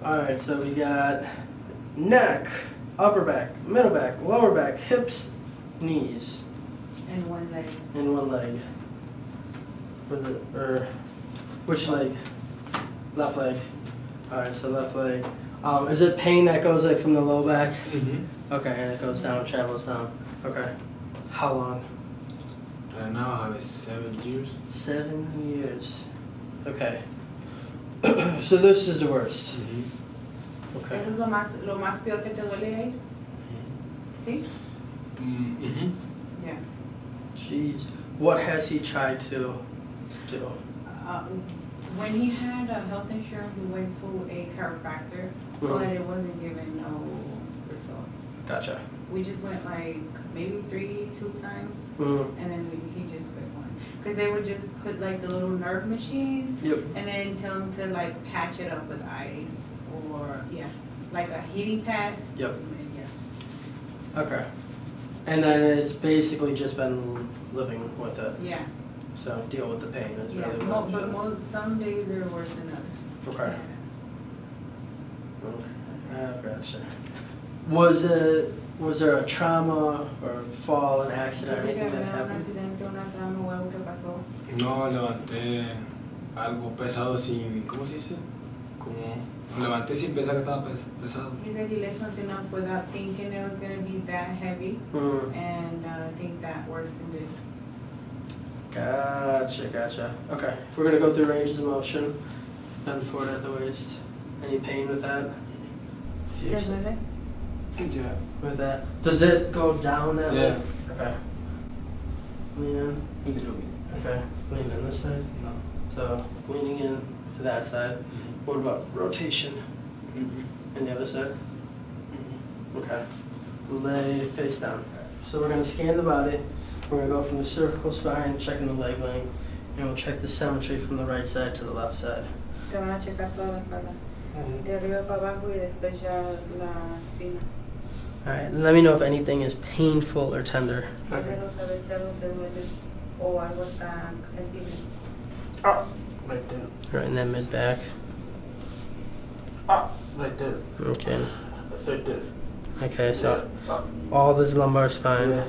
Alright, so we got neck, upper back, middle back, lower back, hips, knees. And one leg. And one leg. Which leg? Left leg. Alright, so left leg. Is it pain that goes like from the low back? Mm-hmm. Okay, and it goes down, travels down. Okay. How long? Right now I have 7 years. 7 years. Okay. So this is the worst. Mm-hmm. Okay. ¿Eso es lo más peor que te duele ahí? ¿Sí? Mm-hmm. Yeah. Jeez. What has he tried to do? When he had health insurance, we went to a chiropractor, but it wasn't giving no results. Gotcha. We just went like maybe 2 times, and then he just quit one. Because they would just put like the little nerve machine, Yep. and then tell him to like patch it up with ice, or like a heating pad. Yep. Yeah. Okay. And then it's basically just been living with it. Yeah. So deal with the pain is Yeah. really But what. some days they're worse than others. Okay. Yeah. Okay. I've gotcha. Was there a trauma or fall, an accident, or anything that happened? No, levanté algo pesado sin, ¿cómo se dice? Como, levanté sin pensar que estaba pesado. He said he left something up without thinking it was going to be that heavy, and I think that worsened it. Gotcha. Okay. We're going to go through ranges of motion. Bend forward at the waist. Any pain with that? Does it? Yeah. With that? Does it go down that way? Yeah. Okay. Lean in. A little bit. Okay. Lean in this side? No. So leaning in to that side. What about rotation? Mm-hmm. And the other side? Mm-hmm. Okay. Lay face down. So we're going to scan the body. We're going to go from the cervical spine, checking the leg length, and we'll check the symmetry from the right side to the left side. Te van a checar toda la espalda. De arriba para abajo y después ya la espina. Alright, let me know if anything is painful or tender. Déjalo saber si algo te duele o algo está sensible. Ah, right there. Right in that mid back. Ah, right there. Okay. Right there. Okay, so all this lumbar spine. Yeah.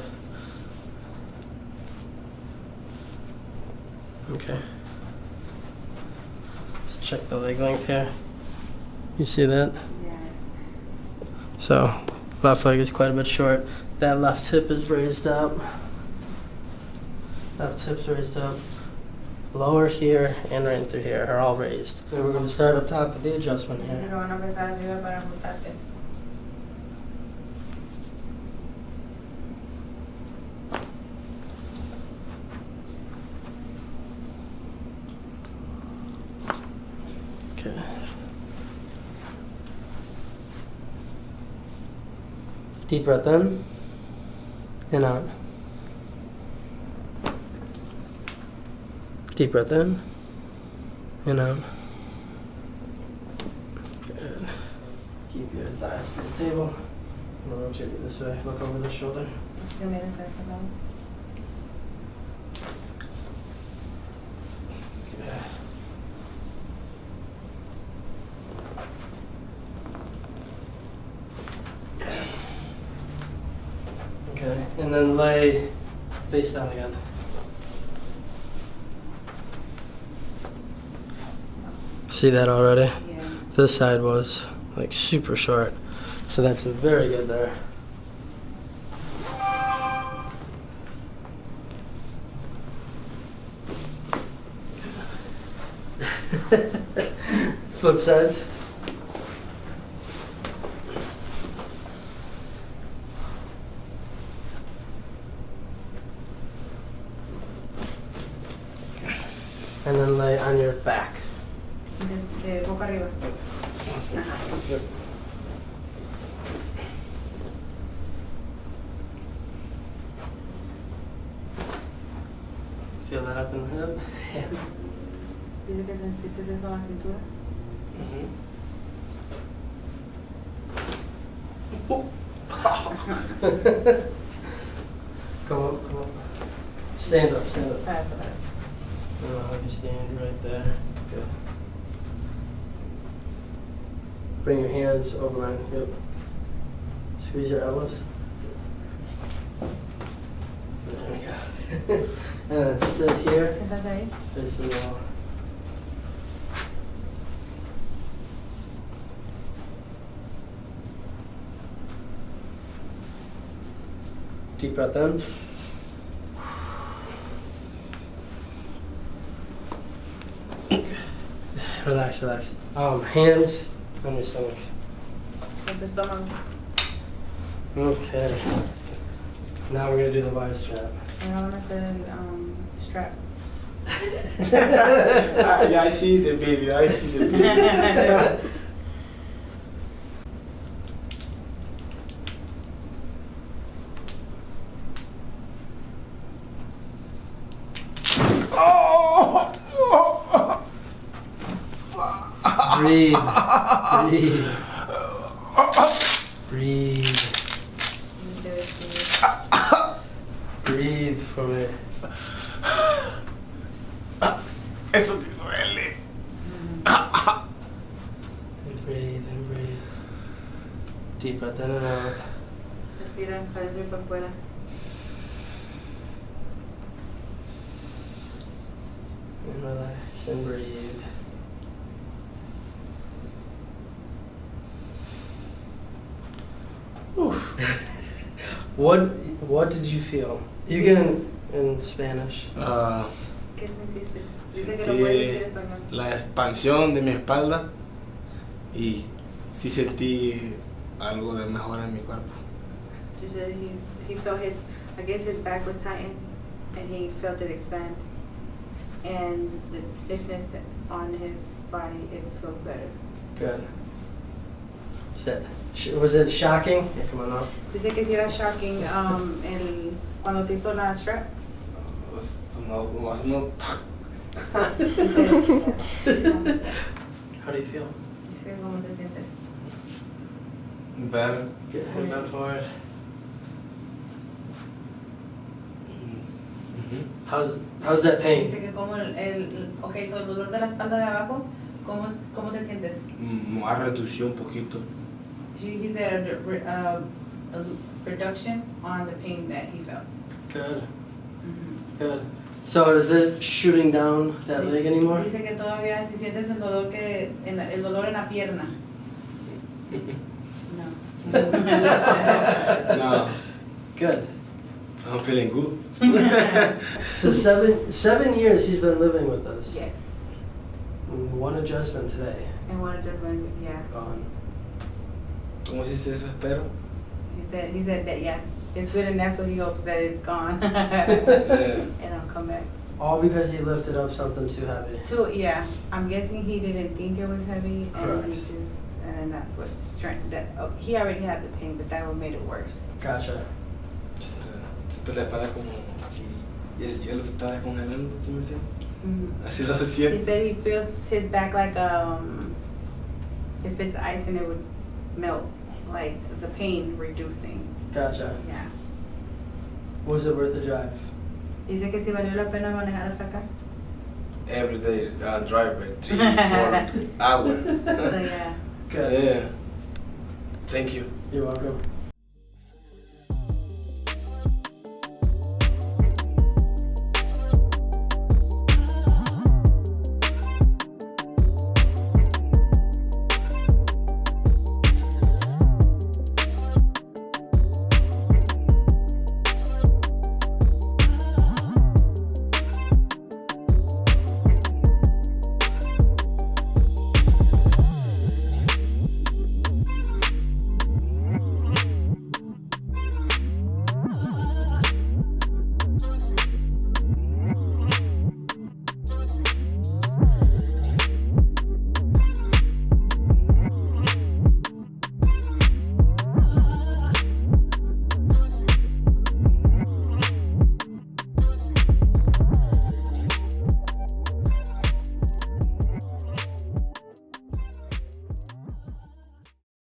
Okay. Let's check the leg length here. You see that? Yeah. So, left leg is quite a bit short. That left hip is raised up. Left hip's raised up. Lower here and right through here are all raised. And we're going to start up top with the adjustment Lo here. van a empezar arriba para ajustarte. Okay. Deep breath in and out. Deep breath in and out. Good. Keep your thighs to the table. I'm going to rotate you this way. Look over the shoulder. Okay. Okay, and then lay face down again. See that already? Yeah. This side was like super short, so that's very good there. Flip sides. And then lay on your back. De boca arriba. Yep. Feel that up in the hip? Yeah. Dice que sentiste eso en la cintura. Come up. Stand up. Para. I'll have you stand right there. Good. Bring your hands over my hip. Squeeze your elbows. There we go. And then sit here. Siéntate ahí. Facing the wall. Deep breath in. Relax, relax. Hands on your stomach. En tu estómago. Okay. Now we're gonna do the wise strap. And I want to hacer el strap. Yeah, I see the video. I see the video. Oh! Breathe. Breathe. Breathe. Breathe for me. Eso sí duele. And breathe and breathe. Deep breath in and out. Respira para adentro y para afuera. And relax and breathe. What did you feel? You can in Spanish. ¿Qué sentiste? Dice que no puede decir Sentí español. la expansión de mi espalda y sí sentí algo de mejora en mi cuerpo. She said he felt I guess his back was tightened and he felt it expand. And the stiffness on his body, it felt better. Good. Was it shocking? Yeah, come on now. Dice que si era shocking cuando te hizo la strap. No. How do you feel? Dice cómo te sientes. Better. Get hand bent forward. How's that pain? Dice que como okay, so el dolor de la espalda de abajo, ¿cómo te sientes? Más redució un poquito. He said a reduction on the pain that he felt. Good. Good. So is it shooting down that leg anymore? Dice que todavía si sientes el dolor el dolor en la pierna. No. No. Good. I'm feeling good. So 7 years he's been living with us. Yes. One adjustment today. And one adjustment, yeah. Gone. ¿Cómo se dice eso? Espero. He said that, yeah, it's good and that's what he hopes that it's gone. And I'll come back. All because he lifted up something too heavy. So, yeah, I'm guessing he didn't think it was heavy. Correct. And that's what strength, he already had the pain, but that what made it worse. Gotcha. Siento la espalda como si el hielo se está descongelando, ¿sí me entiendes? Mm-hmm. Así lo He siento. said he feels his back like if it's ice and it would melt, like the pain reducing. Gotcha. Yeah. Was it worth the drive? Dice que si valió la pena manejar hasta acá. Every day I drive by 3-4 hours. So yeah. Good. Yeah. Thank you. You're welcome.